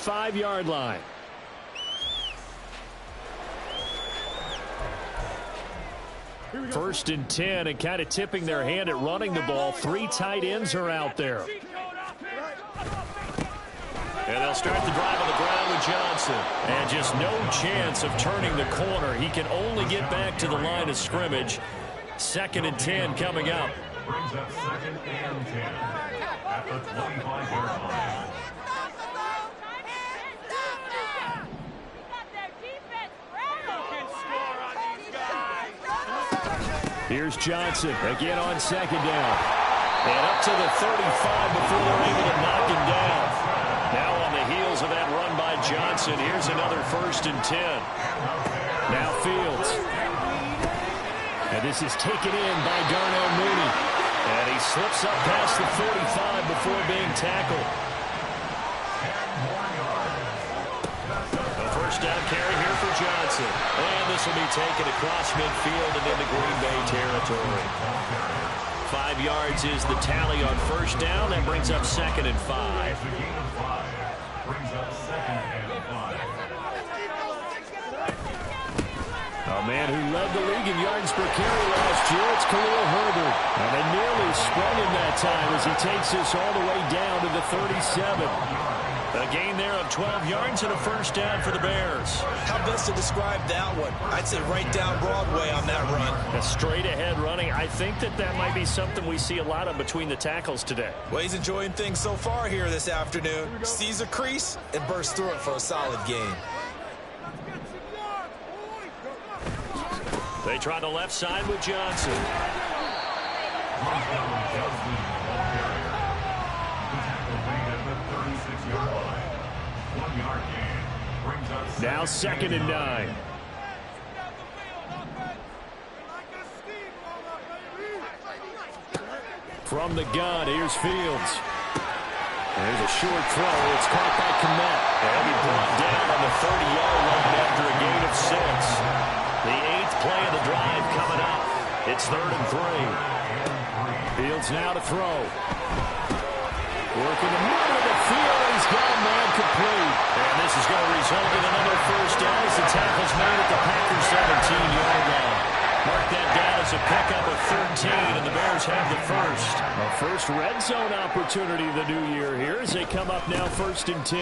35-yard line. First and 10, and kind of tipping their hand at running the ball. 3 tight ends are out there. And they'll start the drive on the ground with Johnson. And just no chance of turning the corner. He can only get back to the line of scrimmage. 2nd and 10 coming up. Brings up 2nd and 10 at the 25-yard line. Here's Johnson again on 2nd down. And up to the 35 before they're able to knock him down. Now on the heels of that run by Johnson, here's another 1st and 10. Now Fields. And this is taken in by Darnell Mooney. And he slips up past the 45 before being tackled. A first down carry here for Johnson. And this will be taken across midfield and into Green Bay territory. 5 yards is the tally on first down. That brings up 2nd and 5. A man who led the league in yards per carry last year, it's Khalil Herbert. And they nearly sprung him that time as he takes this all the way down to the 37. A gain there of 12 yards and a first down for the Bears. How best to describe that one? I'd say right down Broadway on that run. A straight ahead running. I think that might be something we see a lot of between the tackles today. Well, he's enjoying things so far here this afternoon. Sees a crease and bursts through it for a solid gain. They try the left side with Johnson. Now 2nd and 9. From the gun, here's Fields. There's a short throw. It's caught by Kmet. They'll be brought down on the 30-yard line after a gain of 6. The 8th play of the drive coming up. It's 3rd and 3. Fields now to throw. Working the middle of the field. He's got a man complete. And this is going to result in another first down as the tackle's made at the Packers 17-yard line. Mark that down as a pickup of 13, and the Bears have the first. A first red zone opportunity of the new year here as they come up now 1st and 10.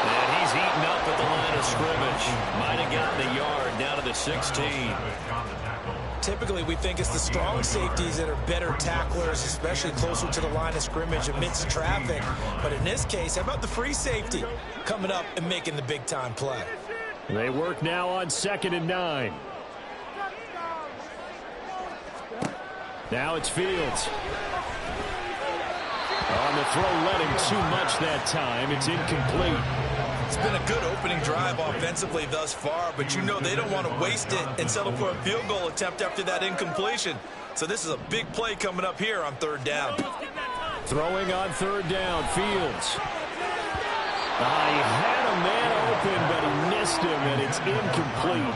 And he's eaten up at the line of scrimmage. Might have gotten a yard down to the 16. Typically, we think it's the strong safeties that are better tacklers, especially closer to the line of scrimmage amidst traffic. But in this case, how about the free safety coming up and making the big-time play? They work now on 2nd and 9. Now it's Fields. On the throw, led him too much that time. It's incomplete. It's been a good opening drive offensively thus far, but you know they don't want to waste it and settle for a field goal attempt after that incompletion. So this is a big play coming up here on 3rd down. Throwing on 3rd down, Fields. He had a man open, but he missed him, and it's incomplete.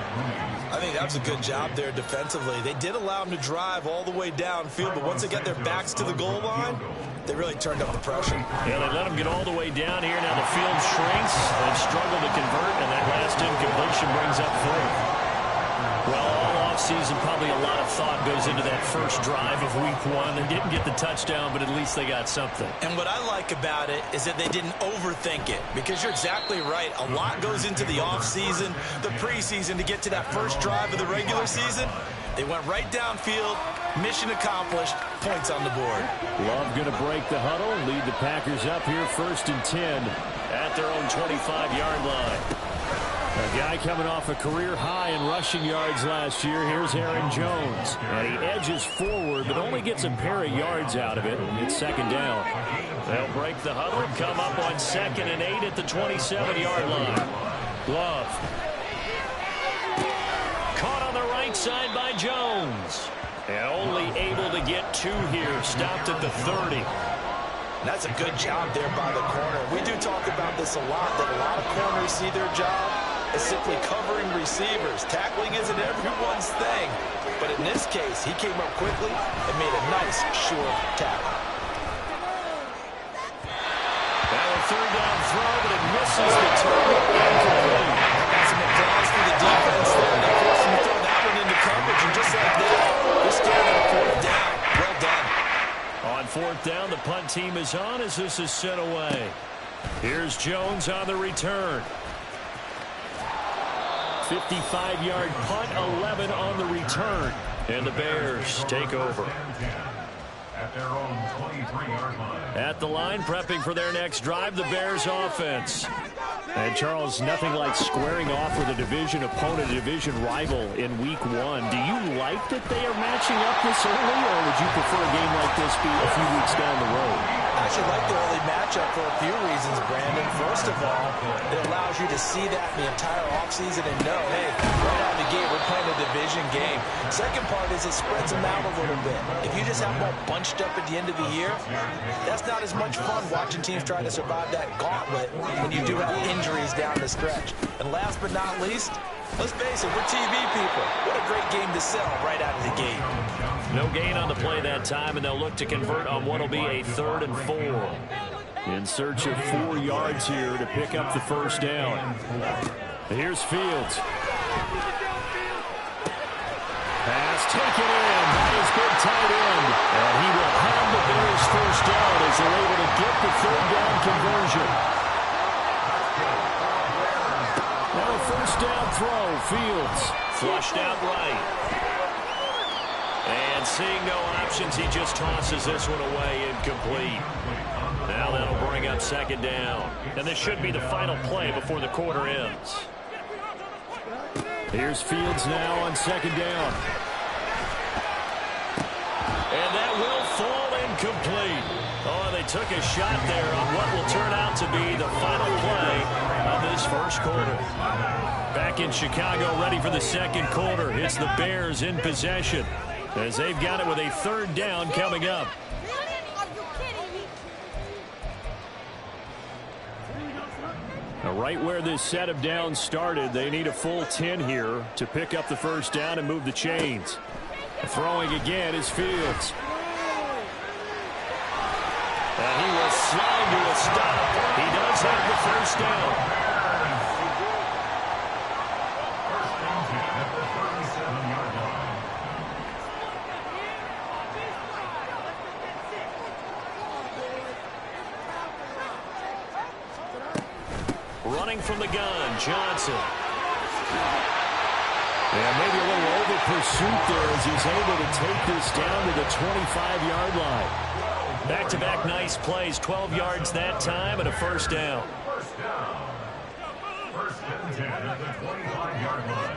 I think that was a good job there defensively. They did allow him to drive all the way downfield, but once they got their backs to the goal line, they really turned up the pressure. Yeah, they let him get all the way down here. Now the field shrinks. They've struggled to convert, and that last incompletion brings up 4th. Well, all offseason, probably a lot of thought goes into that first drive of week 1. They didn't get the touchdown, but at least they got something. And what I like about it is that they didn't overthink it, because you're exactly right. A lot goes into the offseason, the preseason to get to that first drive of the regular season. They went right downfield, mission accomplished, points on the board. Love going to break the huddle, lead the Packers up here 1st and 10 at their own 25-yard line. A guy coming off a career high in rushing yards last year. Here's Aaron Jones. And he edges forward, but only gets a pair of yards out of it. It's 2nd down. They'll break the huddle, come up on 2nd and 8 at the 27-yard line. Love. Caught on the right side by Jones. And only able to get 2 here. Stopped at the 30. That's a good job there by the corner. We do talk about this a lot, that a lot of corners see their job as simply covering receivers. Tackling isn't everyone's thing. But in this case, he came up quickly and made a nice, short tackle. Now a 3rd down throw punt team is on as this is sent away. Here's Jones on the return. 55-yard punt, 11 on the return. And the Bears take over. At their own 23-yard line. At the line, prepping for their next drive, the Bears offense. And, Charles, nothing like squaring off with a division opponent, a division rival in Week 1. Do you like that they are matching up this early, or would you prefer a game like this be a few weeks down the road? I actually like the early matchup for a few reasons, Brandon. First of all, it allows you to see that the entire offseason and know, hey, right out of the gate, we're playing a division game. Second part is it spreads them out a little bit. If you just have them all bunched up at the end of the year, that's not as much fun watching teams try to survive that gauntlet when you do have injuries down the stretch. And last but not least, let's face it, we're TV people. What a great game to sell right out of the gate. No gain on the play that time, and they'll look to convert on what will be a 3rd and 4. In search of 4 yards here to pick up the first down. Here's Fields. Pass taken in by his big tight end. And he will have the Bears first down as they're able to get the 3rd down conversion. Now a first down throw. Fields flushed out right. And seeing no options, he just tosses this one away incomplete. Now that'll bring up 2nd down. And this should be the final play before the quarter ends. Here's Fields now on 2nd down. And that will fall incomplete. Oh, they took a shot there on what will turn out to be the final play of this first quarter. Back in Chicago, ready for the second quarter. It's the Bears in possession, as they've got it with a 3rd down coming up. Now, right where this set of downs started, they need a full 10 here to pick up the first down and move the chains. Throwing again is Fields. And he will slide to a stop. He does have the first down. Running from the gun, Johnson. And maybe a little over pursuit there as he's able to take this down to the 25-yard line. Back-to-back nice plays, 12 yards that time and a first down. First down. 1st and 10 at the 25-yard line.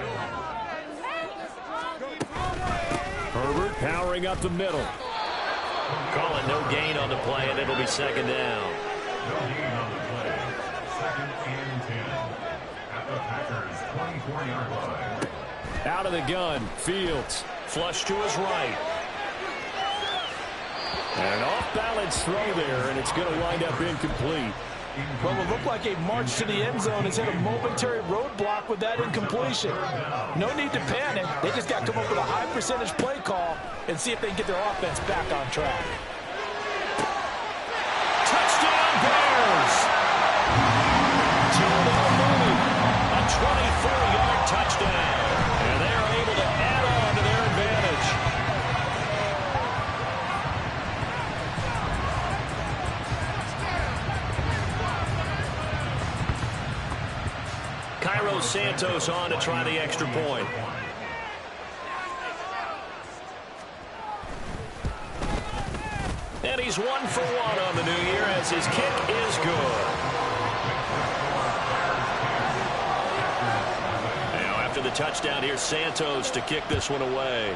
Herbert powering up the middle. Calling no gain on the play, and it'll be 2nd down. No gain on the play. 2nd and 10 at the Packers' 24-yard line. Out of the gun, Fields. Flush to his right. And an off-balance throw there, and it's going to wind up incomplete. Well, it looked like a march to the end zone has hit a momentary roadblock with that incompletion. No need to panic. They just got to come up with a high percentage play call and see if they can get their offense back on track. Touchdown, Bears! Darnell Mooney, a 24-yard touchdown. And they are able to add on to their advantage. Cairo Santos on to try the extra point. And he's 1 for 1 on the new year as his kick is good. Now after the touchdown, here's Santos to kick this one away.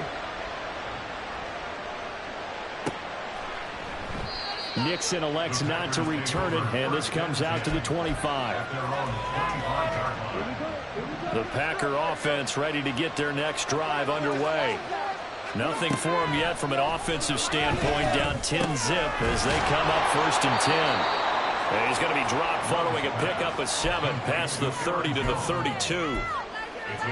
Nixon elects not to return it, and this comes out to the 25. The Packer offense ready to get their next drive underway. Nothing for him yet from an offensive standpoint, down 10-zip as they come up 1st and 10. And he's going to be dropped following a pickup of 7 past the 30 to the 32.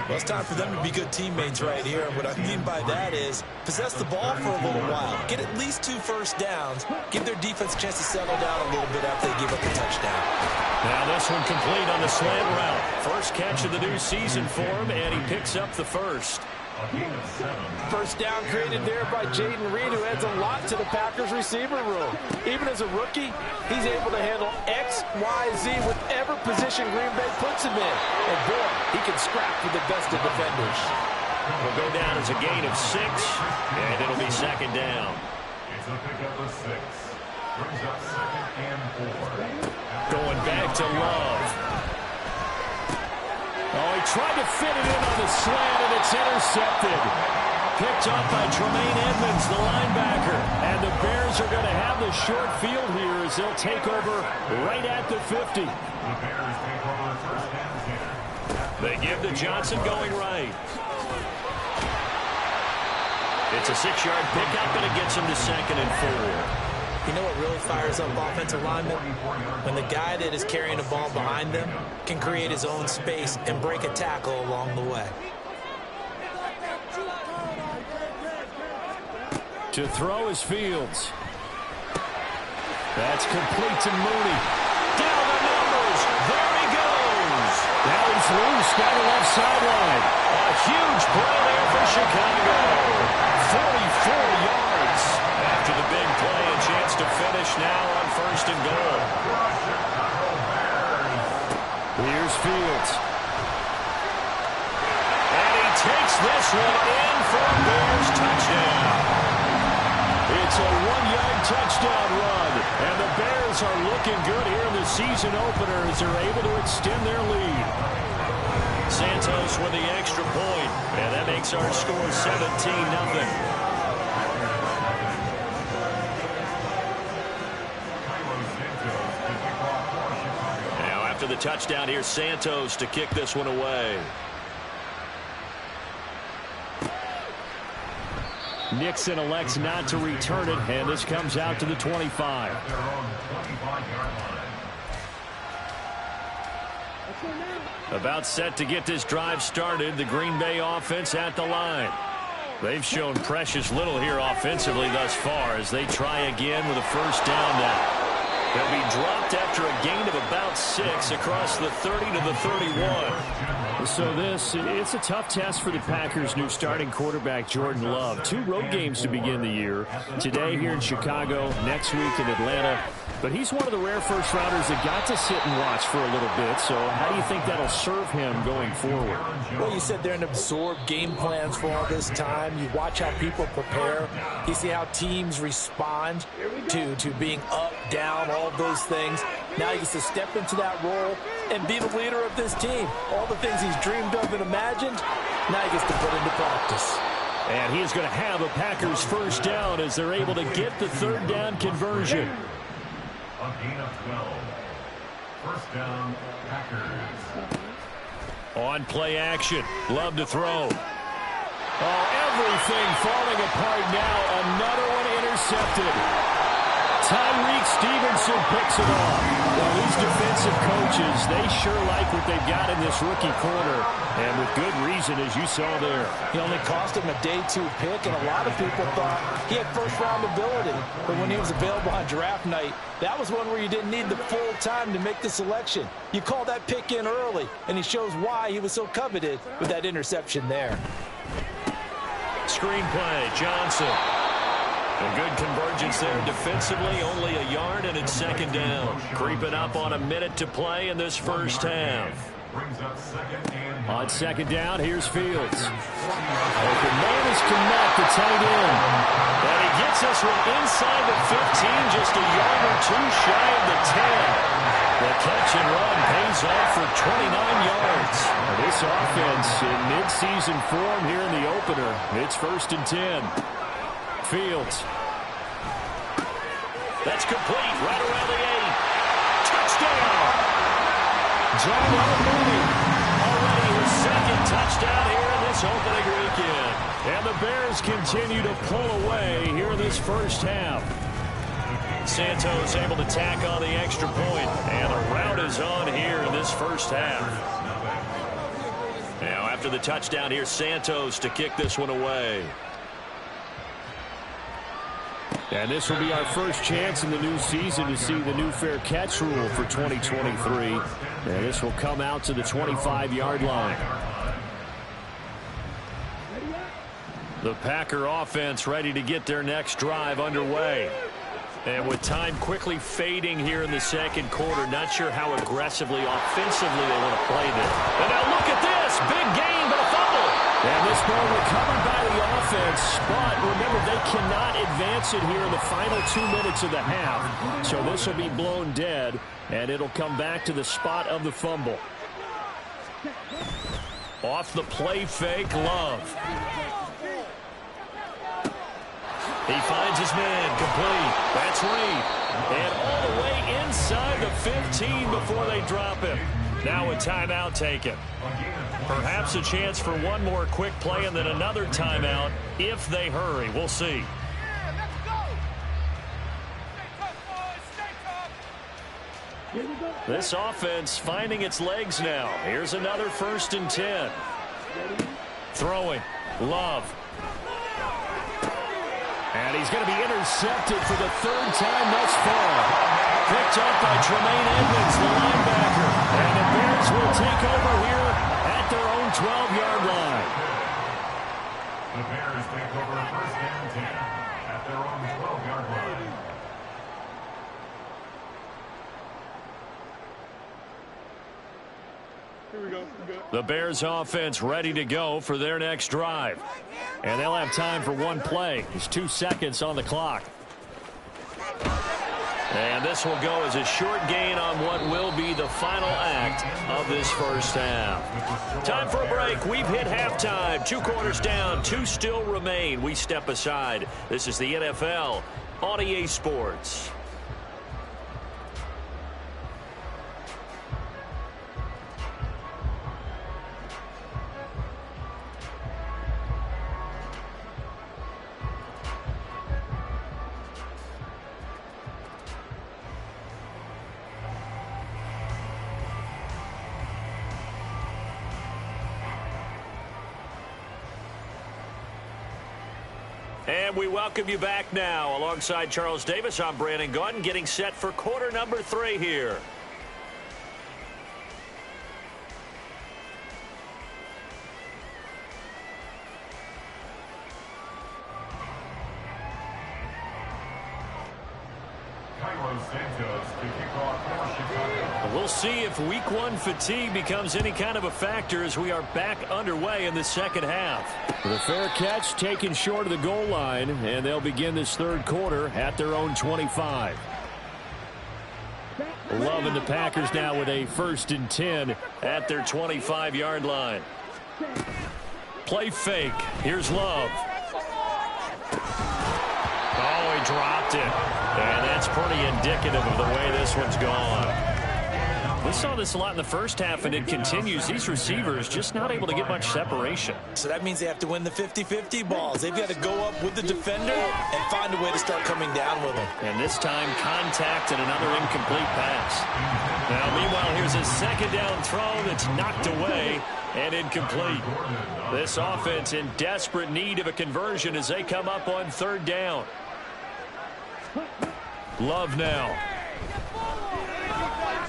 Well, it's time for them to be good teammates right here. What I mean by that is possess the ball for a little while. Get at least 2 first downs. Give their defense a chance to settle down a little bit after they give up the touchdown. Now this one complete on the slant route. First catch of the new season for him, and he picks up the first. A gain of 7. First down created there by Jayden Reed, who adds a lot to the Packers receiver room. Even as a rookie, he's able to handle X, Y, Z, whatever position Green Bay puts him in. And boy, he can scrap with the best of defenders. Will go down as a gain of 6, and it'll be second down. It's a pickup of 6. Brings up 2nd and 4. Going back to Love. Oh, he tried to fit it in on the slant, and it's intercepted. Picked up by Tremaine Edmonds, the linebacker. And the Bears are going to have the short field here as they'll take over right at the 50. The Bears take over first and 10. They give to Johnson going right. It's a 6-yard pickup, and it gets him to 2nd and 4. You know what really fires up offensive linemen? When the guy that is carrying the ball behind them can create his own space and break a tackle along the way. To throw is Fields. That's complete to Mooney. Down the numbers. There he goes. Now he's loose down the left sideline. A huge play there for Chicago. 44 yards. After the big play, a chance to finish now on 1st and goal. Here's Fields. And he takes this one in for a Bears touchdown. It's a 1-yard touchdown run. And the Bears are looking good here in the season opener as they're able to extend their lead. Santos with the extra point. And that makes our score 17-0. After the touchdown, here's Santos to kick this one away. Nixon elects not to return it, and this comes out to the 25. About set to get this drive started, the Green Bay offense at the line. They've shown precious little here offensively thus far as they try again with a first down now. They'll be dropped after a gain of about 6 across the 30 to the 31. So it's a tough test for the Packers' new starting quarterback, Jordan Love. 2 road games to begin the year. Today here in Chicago, next week in Atlanta. But he's one of the rare first-rounders that got to sit and watch for a little bit. So how do you think that'll serve him going forward? Well, you said they're in absorb game plans for all this time. You watch how people prepare. You see how teams respond to being up, down, all of those things. Now he gets to step into that role and be the leader of this team. All the things he's dreamed of and imagined, now he gets to put into practice. And he is going to have a Packers first down as they're able to get the 3rd down conversion. A gain of 12. First down, Packers. On play action. Love to throw. Oh, everything falling apart now. Another one intercepted. Tyreek Stevenson picks it off. Well, these defensive coaches, they sure like what they've got in this rookie corner. And with good reason, as you saw there. He only cost him a day 2 pick, and a lot of people thought he had first-round ability. But when he was available on draft night, that was one where you didn't need the full time to make the selection. You call that pick in early, and he shows why he was so coveted with that interception there. Screenplay, Johnson. A good convergence there defensively, only a yard, and it's 2nd down. Creeping up on a minute to play in this first half. On 2nd down, here's Fields. Open man is Kmet, the tight end. And he gets this one inside the 15, just a yard or 2 shy of the 10. The catch and run pays off for 29 yards. This offense in midseason form here in the opener. It's 1st and 10. Fields. That's complete right around the 8. Touchdown! John Mooney. Already his 2nd touchdown here in this opening weekend. And the Bears continue to pull away here in this first half. Santos able to tack on the extra point. And the rout is on here in this first half. Now after the touchdown, here's Santos to kick this one away. And this will be our first chance in the new season to see the new fair catch rule for 2023. And this will come out to the 25-yard line. The Packer offense ready to get their next drive underway. And with time quickly fading here in the second quarter, not sure how aggressively, offensively they want to play this. And now look at this. Big gain, but a fumble. And this ball recovered by the offense, but remember, they cannot advance it here in the final 2 minutes of the half. So this will be blown dead, and it'll come back to the spot of the fumble. Off the play fake, Love. He finds his man, complete. That's Reed. And all the way inside the 15 before they drop him. Now a timeout taken. Perhaps a chance for one more quick play and then another timeout if they hurry. We'll see. This offense finding its legs now. Here's another 1st and 10. Throwing. Love. And he's going to be intercepted for the 3rd time thus far. Picked up by Tremaine Edmonds, the linebacker. And the Bears will take over here at their own 12-yard line. The Bears take over 1st and 10 at their own 12-yard line. The Bears offense ready to go for their next drive. And they'll have time for one play. There's 2 seconds on the clock. And this will go as a short gain on what will be the final act of this first half. Time for a break. We've hit halftime. 2 quarters down. 2 still remain. We step aside. This is the NFL on EA Sports. And we welcome you back now. Alongside Charles Davis, I'm Brandon Gaudin, getting set for quarter number 3 here. We'll see if week 1 fatigue becomes any kind of a factor as we are back underway in the second half. The fair catch taken short of the goal line, and they'll begin this 3rd quarter at their own 25. Love and the Packers now with a 1st and 10 at their 25-yard line. Play fake. Here's Love. Oh, he dropped it. And that's pretty indicative of the way this one's gone. We saw this a lot in the first half, and it continues. These receivers just not able to get much separation. So that means they have to win the 50-50 balls. They've got to go up with the defender and find a way to start coming down with them. And this time, contact and another incomplete pass. Now, meanwhile, here's a 2nd down throw that's knocked away and incomplete. This offense in desperate need of a conversion as they come up on 3rd down. Love now.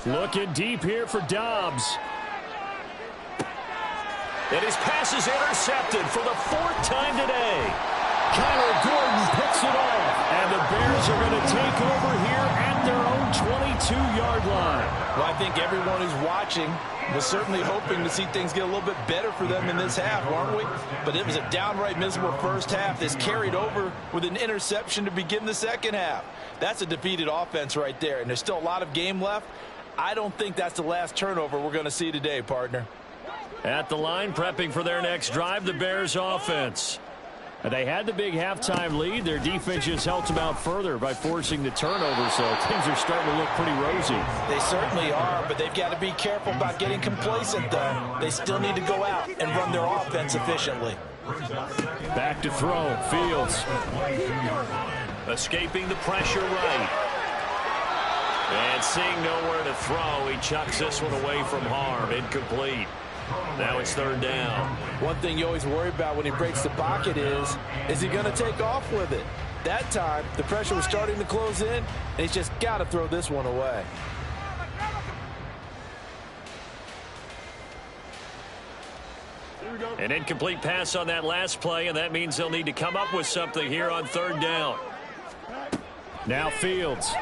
Looking deep here for Dobbs. And his pass is intercepted for the 4th time today. Kyler Gordon picks it off. And the Bears are going to take over here at their own 22-yard line. Well, I think everyone who's watching was certainly hoping to see things get a little bit better for them in this half, weren't we? But it was a downright miserable first half. This carried over with an interception to begin the second half. That's a defeated offense right there, and there's still a lot of game left. I don't think that's the last turnover we're going to see today, partner. At the line, prepping for their next drive, the Bears offense. They had the big halftime lead. Their defense just helped them out further by forcing the turnover, so things are starting to look pretty rosy. They certainly are, but they've got to be careful about getting complacent, though. They still need to go out and run their offense efficiently. Back to throw, Fields. Escaping the pressure right. And seeing nowhere to throw, he chucks this one away from harm. Incomplete. Now it's 3rd down. One thing you always worry about when he breaks the pocket is he going to take off with it? That time, the pressure was starting to close in, and he's just got to throw this one away. An incomplete pass on that last play, and that means they'll need to come up with something here on third down. Now Fields.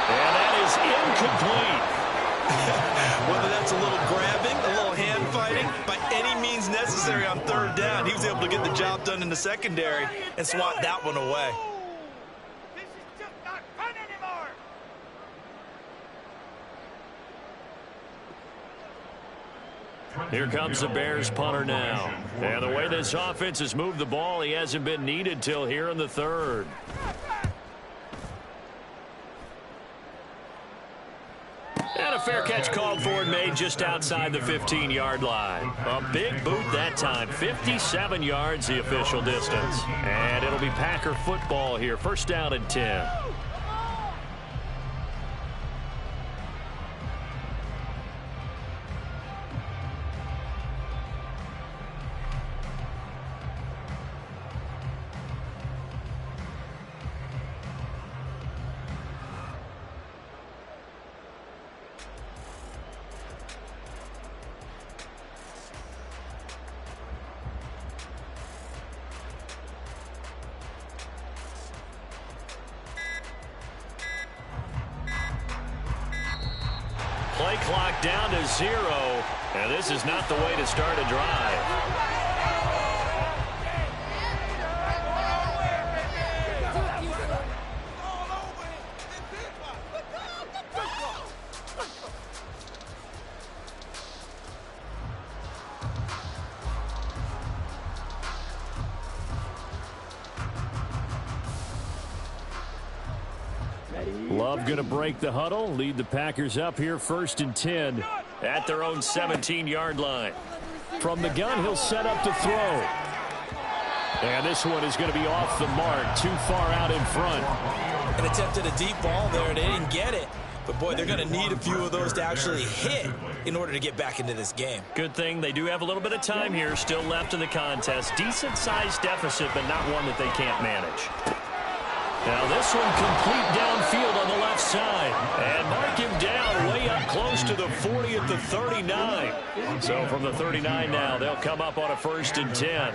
And that is incomplete. Whether that's a little grabbing, a little hand fighting, by any means necessary on third down, he was able to get the job done in the secondary and swat that one away. This is just not fun anymore. Here comes the Bears punter now. And the way this offense has moved the ball, he hasn't been needed till here in the third. And a fair catch called for and made just outside the 15-yard line. A big boot that time. 57 yards the official distance. And it'll be Packer football here. First down and 10. Play clock down to 0, and this is not the way to start a drive. Love going to break the huddle, lead the Packers up here first and 10 at their own 17-yard line. From the gun, he'll set up to throw. And this one is going to be off the mark, too far out in front. And attempted a deep ball there, and they didn't get it. But, boy, they're going to need a few of those to actually hit in order to get back into this game. Good thing they do have a little bit of time here still left in the contest. Decent-sized deficit, but not one that they can't manage. Now this one complete downfield on the left side. And mark him down way up close to the 40 at the 39. So from the 39 now, they'll come up on a first and 10.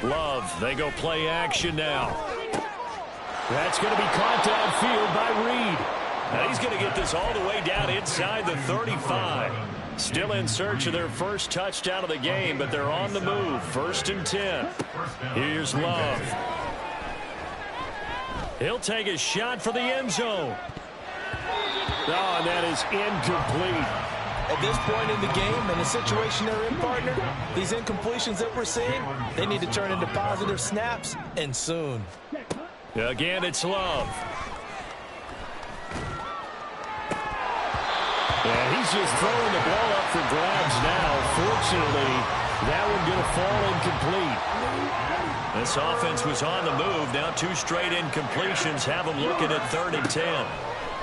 Love, they go play action now. That's going to be caught downfield by Reed. Now he's going to get this all the way down inside the 35. Still in search of their first touchdown of the game, but they're on the move. First and 10. Here's Love. He'll take a shot for the end zone. Oh, and that is incomplete. At this point in the game, in the situation they're in, partner, these incompletions that we're seeing, they need to turn into positive snaps, and soon. Again, it's Love. Yeah, he's just throwing the ball up for grabs now. Fortunately, that one going to fall incomplete. This offense was on the move. Now 2 straight incompletions have them looking at 3rd and 10.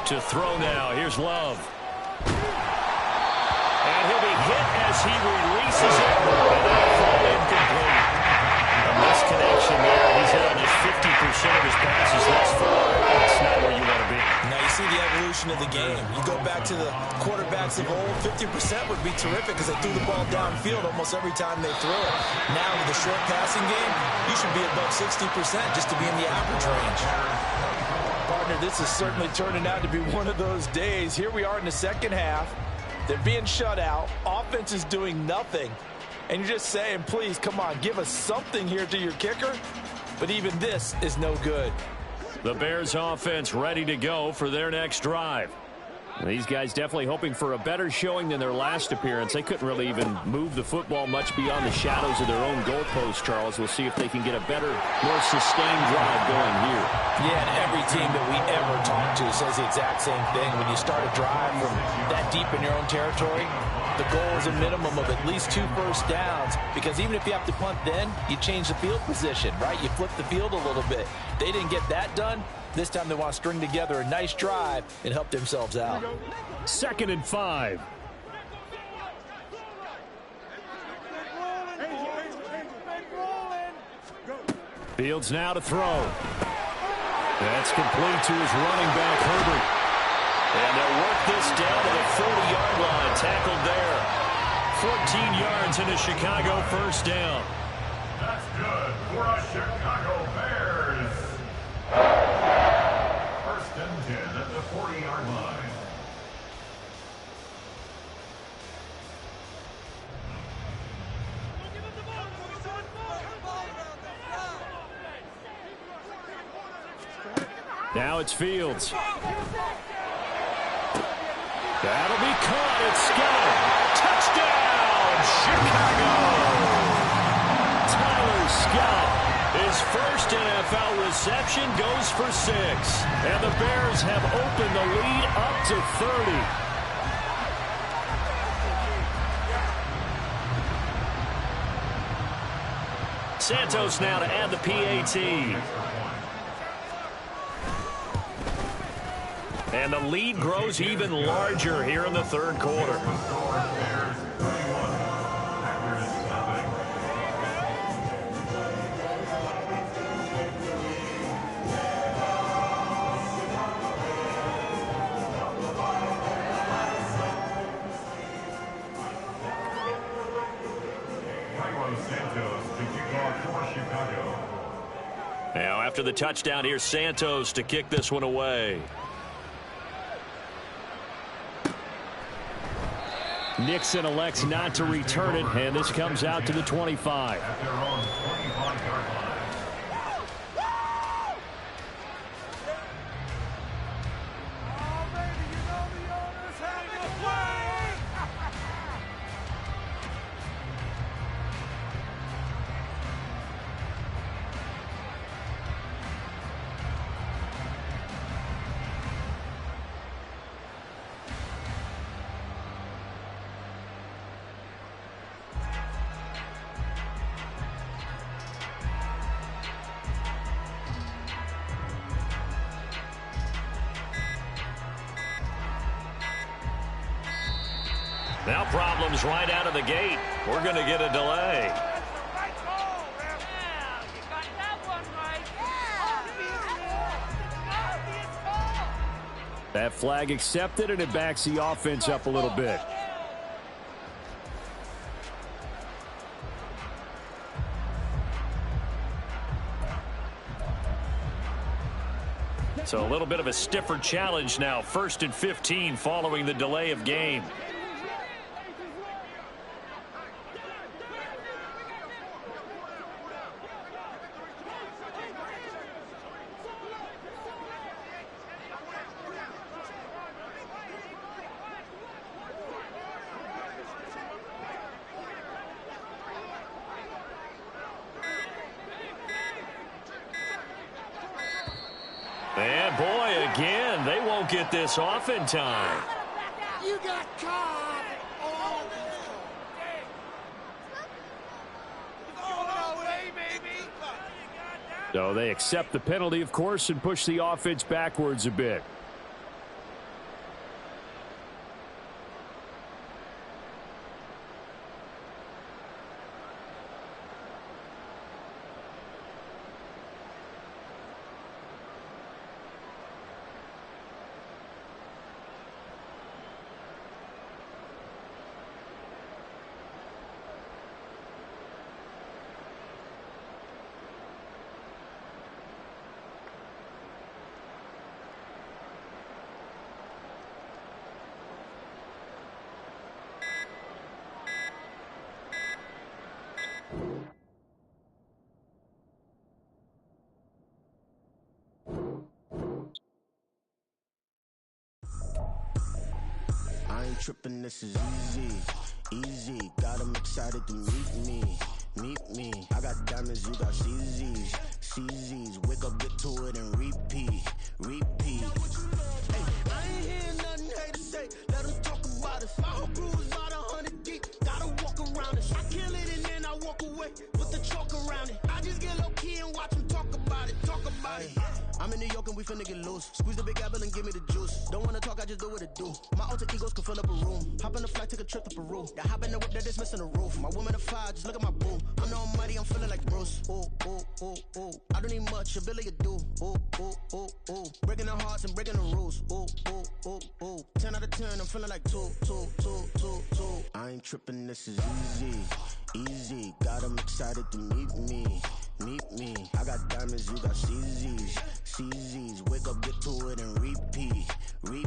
To throw now. Here's Love. And he'll be hit as he releases it. And that'll fall incomplete. A misconnection there. He's hit on just 50% of his passes thus far. That's not where you want to be. Now you see the evolution of the game. You go back to the quarterbacks of old, 50% would be terrific because they threw the ball downfield almost every time they threw it. Now with the short passing game, you should be above 60% just to be in the average range. Partner, this is certainly turning out to be one of those days. Here we are in the second half. They're being shut out. Offense is doing nothing. And you're just saying, please, come on, give us something here to your kicker. But even this is no good. The Bears offense ready to go for their next drive. These guys definitely hoping for a better showing than their last appearance. They couldn't really even move the football much beyond the shadows of their own goalpost, Charles. We'll see if they can get a better, more sustained drive going here. Yeah, and every team that we ever talk to says the exact same thing. When you start a drive from that deep in your own territory, the goal is a minimum of at least 2 first downs, because even if you have to punt then, you change the field position, right? You flip the field a little bit. They didn't get that done. This time they want to string together a nice drive and help themselves out. 2nd and 5. Fields now to throw. That's complete to his running back, Herbert. And they'll work this down to the 40-yard line. tackled there. 14 yards and a Chicago first down. That's good for a Chicago Bears. First and 10 at the 40-yard line. Now it's Fields. That'll be caught. It's Scott. Touchdown, Chicago! Tyler Scott. His first NFL reception goes for 6. And the Bears have opened the lead up to 30. Santos now to add the PAT. And the lead grows even larger here in the third quarter. Now after the touchdown, here's Santos to kick this one away. Nixon elects not to return it, and this comes out to the 25. At their own 25-yard line. Now problems right out of the gate. We're going to get a delay. That flag accepted, and it backs the offense up a little bit. So a little bit of a stiffer challenge now. 1st and 15 following the delay of game. And boy, again, they won't get this off in time. You got caught. So they accept the penalty, of course, and push the offense backwards a bit. I ain't tripping, this is easy, easy. Got 'em excited to meet me. I got diamonds, you got CZs. Wake up, get to it, and repeat. Hey, I ain't hearing nothing haters say. Let them talk about it. Flower bruise about 100 deep. Gotta walk around it. I kill it and then I walk away. Put the chalk around it. I just get low key and watch them talk about it. I'm in New York and we finna get loose. Squeeze the big apple and give me the juice. Don't wanna talk, I just do what it do. My alter egos can fill up a room. Hop on the flight, take a trip to Peru. That hop in the whip that is missing the roof. My woman a fire, just look at my boo. I'm the almighty, I'm feeling like Bruce. Ooh. I don't need much, ability to do. Ooh. Breaking the hearts and breaking the rules. Ooh. ooh, ooh. 10 out of 10, I'm feeling like 2. I ain't tripping, this is easy. Got 'em excited to meet me. I got diamonds, you got CZs. Wake up, get to it, and repeat. Hey,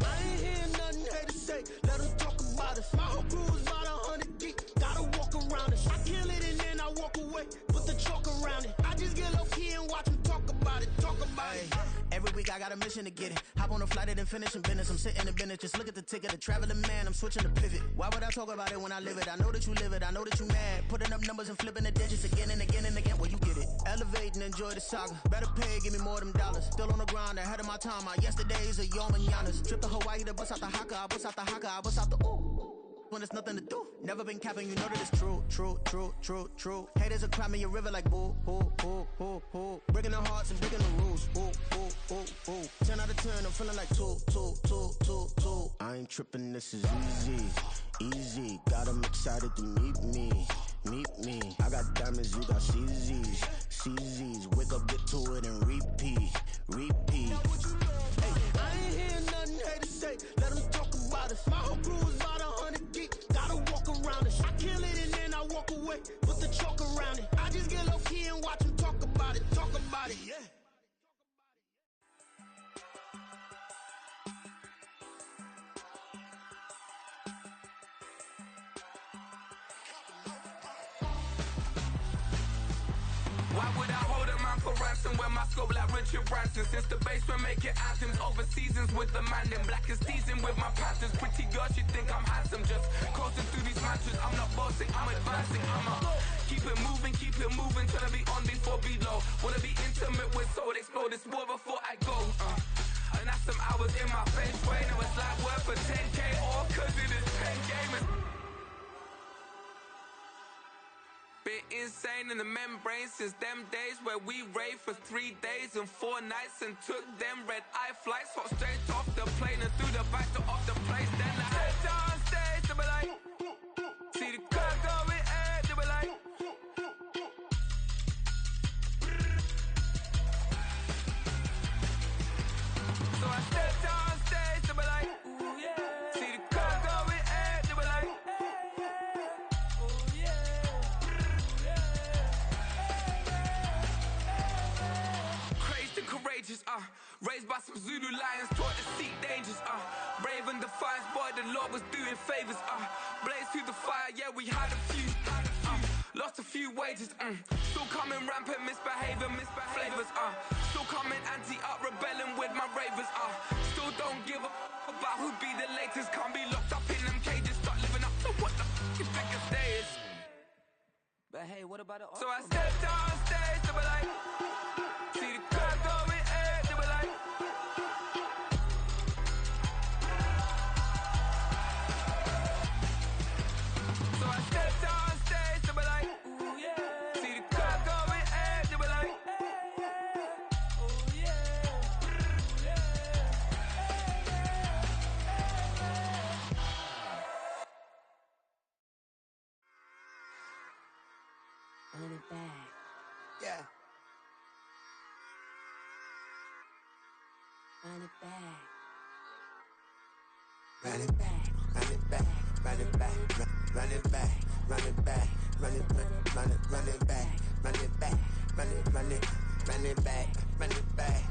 I ain't hearing nothing hate to say. Let them talk about us. My whole crew is about 100 deep. Gotta walk around us. I kill it and then I walk away. Put the chalk around it. I just get low key and watch them talk about it. Every week I got a mission to get it. Hop on a flight and then finish in business. I'm sitting in business. Just look at the ticket. A traveling man. I'm switching to pivot. Why would I talk about it when I live it? I know that you live it. I know that you mad. Putting up numbers and flipping the digits again and again and again. Well, you get it. Elevate and enjoy the saga. Better pay, give me more them dollars. Still on the grind, ahead of my time. My yesterdays are your mananas. Trip to Hawaii to bust out the haka. I bust out the haka. I bust out the ooh. When there's nothing to do. Never been capping, you know that it's true. Haters will cry me a river like boo. Breaking the hearts and breaking the rules. Ooh. 10 out of 10, I'm feeling like 2. I ain't tripping, this is easy. Got 'em excited to meet me. I got diamonds, you got CZs. Wake up, get to it, and repeat. Hey, I ain't hearing nothing hate to say. Let them talk about us. My whole crew is about 100 deep. Gotta walk around us. I kill it and then I walk away. Put the chalk around it. I just get low key and watch them talk about it. Yeah. Why would I hold a man for ransom when my scope like Richard Branson? Since the basement making anthems over seasons with the man, then black is seasoned with my patterns. Pretty girls, you think I'm handsome, just coasting through these matches. I'm not bossing, I'm advancing. Keep it moving, tryna be on before below. Wanna be intimate with soul, explore this war before I go. And that's some hours in my face way. Now it's like work for 10K, all cause it is pen gamers. Been insane in the membrane since them days where we raved for 3 days and 4 nights and took them red eye flights, hot straight off the plane and through the back door of the place. Then I stepped on stage, they were like, see the crowd going air, they were like, so I stepped on stage, they were like, ooh yeah, see the crowd going air, they were like, courageous, raised by some Zulu lions, taught to seek dangers, brave and defiant, boy, the Lord was doing favors, blaze through the fire, yeah, we had a few, lost a few wages, still coming rampant, misbehaving, flavors, still coming anti-up, rebelling with my ravers, still don't give a about who be the latest, can't be locked up in them cages, start living up to what the you think a day is. But hey, what about it? So I stepped on stage, they were like, see the crowd going air, they were like, so I stepped on stage, they were like, ooh yeah, see the crowd going air, they were like, oh yeah, Run it back. Yeah. Run it back. Run it back, run it back, run it back, run it back, run it back, run it back, run it back, run it back, run it back,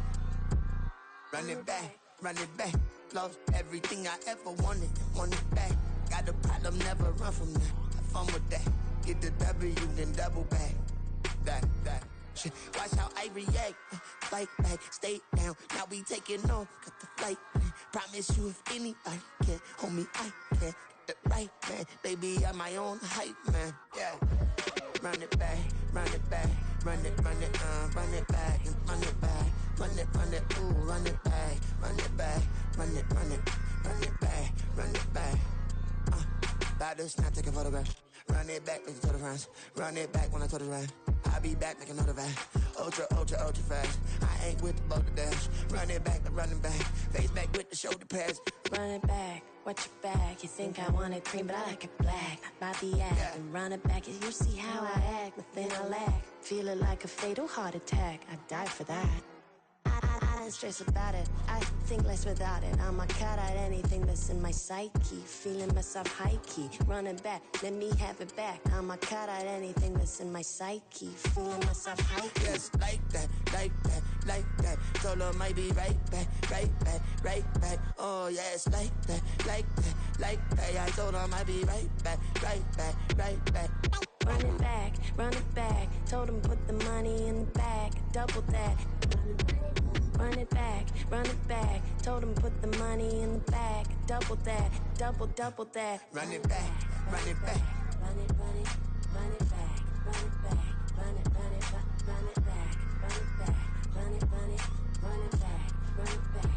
run it back, run it back. Lost everything I ever wanted it back. Got a problem, never run from that. Have fun with that. Get the W, then double back. That. Shit. Watch how I react. Fight back, stay down. Now we taking off. Got the flight. Promise you if anybody can, homie, I can. Get the right man. Baby, I'm my own hype man. Yeah. Run it back, run it back, run it back, and run it back, ooh, run it back, run it back, run it back, run it back. About to snap, take a photograph. Run it back, make it to the friends. Run it back when I told it right. I'll be back, make another back. Ultra fast. I ain't with the boat to dash. Run it back, running back. Face back with the shoulder pads. Run it back, watch your back. You think I want it cream, but I like it black. Not by the act. Yeah. And run it back, and you see how I act. Nothing I lack. Feel it like a fatal heart attack. I'd die for that. I don't stress about it. I think think less without it. I'ma cut out anything that's in my psyche. Feeling myself high-key, running back, let me have it back. I'ma cut out anything that's in my psyche. Feeling myself high-key. Yes, like that, like that, like that. Told her might be right back, right back, right back. Oh yes, like that, like that, like that. I told her might be right back, right back, right back. Run it back, run it back. Told him put the money in the bag, double that. Run it back, run it back. Told him put the money in the bag, double that, double that. Run it back, run it back. Run it, run it, run it back, run it back, run it, run it, run it back, run it back, run it, run it, run it back, run it back.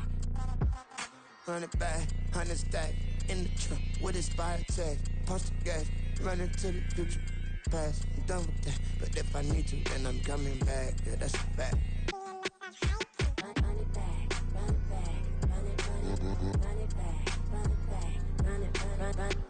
Run it back, 100 stack in the truck with expired tag. Punch the gas, run into the future. Past, I'm done with that. But if I need to, then I'm coming back. Yeah, that's a fact. Run it back, run it back, run it, run it, run it back, run it back, run it, run it, run.